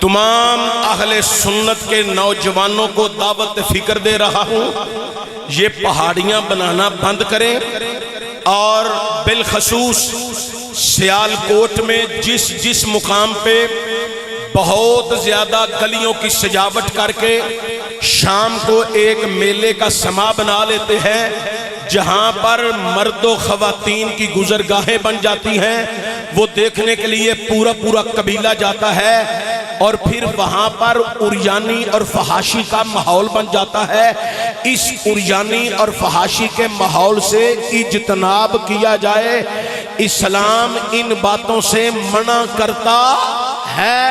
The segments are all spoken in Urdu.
تمام اہل سنت کے نوجوانوں کو دعوت فکر دے رہا ہوں، یہ پہاڑیاں بنانا بند کریں، اور بالخصوص سیالکوٹ میں جس مقام پہ بہت زیادہ گلیوں کی سجاوٹ کر کے شام کو ایک میلے کا سما بنا لیتے ہیں، جہاں پر مرد و خواتین کی گزرگاہیں بن جاتی ہیں، وہ دیکھنے کے لیے پورا قبیلہ جاتا ہے، اور پھر وہاں پر عریانی اور فحاشی کا ماحول بن جاتا ہے۔ اس عریانی اور فحاشی کے ماحول سے اجتناب کیا جائے، اسلام ان باتوں سے منع کرتا ہے،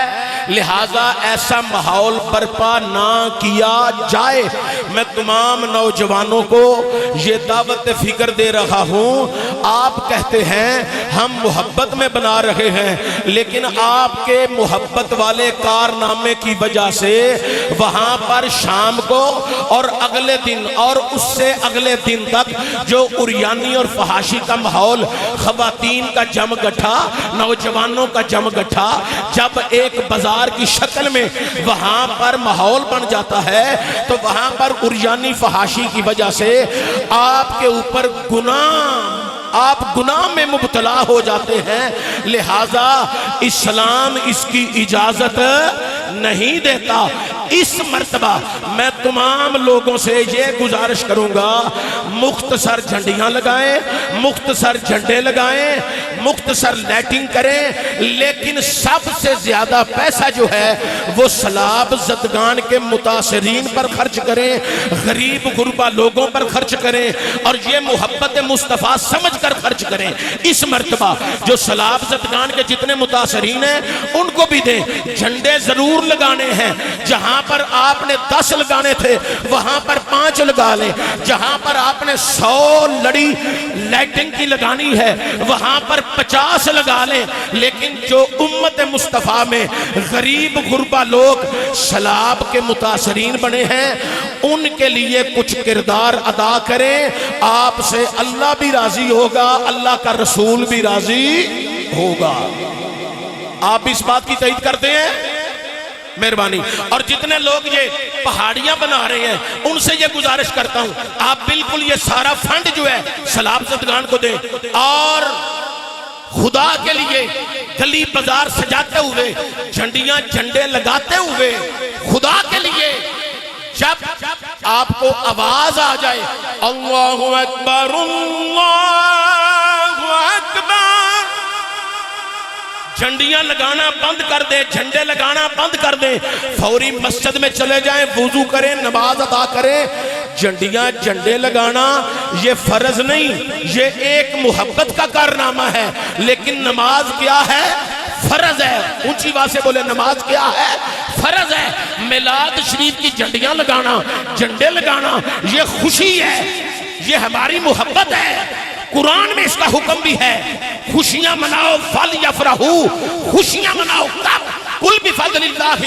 لہذا ایسا ماحول برپا نہ کیا جائے۔ میں تمام نوجوانوں کو یہ دعوت فکر دے رہا ہوں، آپ کہتے ہیں ہم محبت میں بنا رہے ہیں، لیکن آپ کے محبت والے کارنامے کی وجہ سے وہاں پر شام کو اور اگلے دن اور اس سے اگلے دن تک جو عریانی اور فحاشی کا ماحول، خواتین کا جم گٹھا، نوجوانوں کا جم گٹھا جب ایک بازار کی شکل میں وہاں پر ماحول بن جاتا ہے، تو وہاں پر عریانی فحاشی کی وجہ سے آپ کے اوپر آپ گناہ میں مبتلا ہو جاتے ہیں، لہذا اسلام اس کی اجازت نہیں دیتا۔ اس مرتبہ میں تمام لوگوں سے یہ گزارش کروں گا، مختصر جھنڈیاں لگائیں، مختصر جھنڈے لگائیں، مختصر لائٹنگ کریں، لیکن سب سے زیادہ پیسہ جو ہے وہ سیلاب زدگان کے متاثرین پر خرچ کریں، غریب غربا لوگوں پر خرچ کریں، اور یہ محبت مصطفیٰ سمجھ کر خرچ کریں۔ اس مرتبہ جو سیلاب زدگان کے جتنے متاثرین ہیں ان کو بھی دیں۔ جھنڈے ضرور لگانے ہیں، جہاں پر آپ نے 10 لگانے تھے وہاں پر 5 لگا لیں، جہاں پر آپ نے 100 لڑی لائٹنگ کی لگانی ہے وہاں پر 50 لگا لیں، لیکن جو امت مصطفیٰ میں غریب غربا لوگ سیلاب کے متاثرین بنے ہیں ان کے لیے کچھ کردار ادا کریں، آپ سے اللہ بھی راضی ہوگا، اللہ کا رسول بھی راضی ہوگا۔ آپ اس بات کی تائید کرتے ہیں؟ مہربانی۔ اور جتنے لوگ یہ پہاڑیاں بنا رہے ہیں ان سے یہ گزارش کرتا ہوں، آپ بالکل یہ سارا فنڈ جو ہے سیلاب زدگان کو دیں، اور خدا کے لیے گلی بازار سجاتے ہوئے، جھنڈیاں جھنڈے لگاتے ہوئے، خدا کے لیے جب آپ کو آواز آ جائے اللہ اکبر اللہ اکبر، جھنڈیاں لگانا بند کر دیں، جھنڈے لگانا بند کر دیں، فوری مسجد میں چلے جائیں، وضو کریں، نماز ادا کریں۔ جھنڈیاں جھنڈے لگانا یہ فرض نہیں، یہ ایک محبت کا کارنامہ ہے، لیکن نماز کیا ہے؟ فرض ہے۔ اونچی آواز سے بولے، نماز کیا ہے؟ فرض ہے۔ میلاد شریف کی جھنڈیاں لگانا، جھنڈے لگانا یہ خوشی ہے، یہ ہماری محبت ہے۔ قرآن میں اس کا حکم بھی ہے، خوشیاں مناؤ فَلْيَفْرَحُوا، خوشیاں مناؤ کب؟ قُلْ بِفَضْلِ اللَّهِ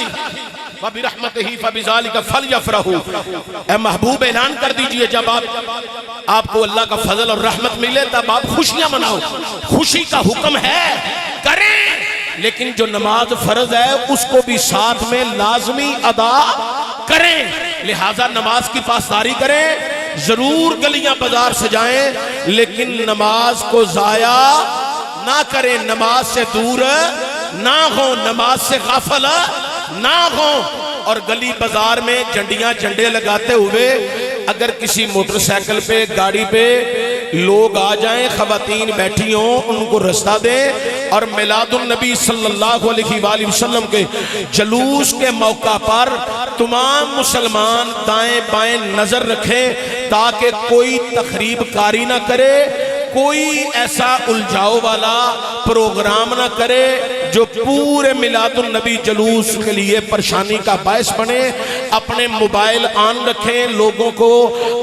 وَبِرَحْمَتِهِ فَبِذَلِكَ فَلْيَفْرَحُوا۔ اے محبوب اعلان کر دیجئے جب آپ کو اللہ کا فضل اور رحمت ملے تب آپ خوشیاں مناؤ۔ خوشی کا حکم ہے، کریں، لیکن جو نماز فرض ہے اس کو بھی ساتھ میں لازمی ادا کریں، لہذا نماز کی پاسداری کریں، ضرور گلیاں بازار سجائیں، لیکن نماز کو ضائع نہ کریں، نماز سے دور نہ ہوں، نماز سے غافل نہ ہوں۔ اور گلی بازار میں جھنڈیاں جھنڈے لگاتے ہوئے اگر کسی موٹر سائیکل پہ گاڑی پہ لوگ آ جائیں، خواتین بیٹھی ہوں، ان کو رستہ دیں، اور میلاد النبی صلی اللہ علیہ وآلہ وسلم کے جلوس کے موقع پر تمام مسلمان دائیں بائیں نظر رکھیں تاکہ کوئی تخریب کاری نہ کرے، کوئی ایسا الجھاؤ والا پروگرام نہ کرے جو پورے میلاد النبی جلوس کے لیے پریشانی کا باعث بنے۔ اپنے موبائل آن رکھیں، لوگوں کو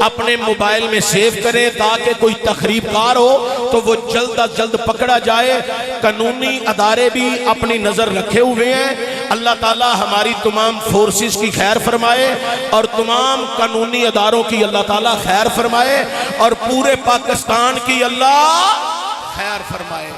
اپنے موبائل میں سیو کریں تاکہ کوئی تخریب کار ہو تو وہ جلد از جلد پکڑا جائے۔ قانونی ادارے بھی اپنی نظر رکھے ہوئے ہیں۔ اللہ تعالی ہماری تمام فورسز کی خیر فرمائے اور تمام قانونی اداروں کی اللہ تعالی خیر فرمائے اور پورے پاکستان کی اللہ خیر فرمائے۔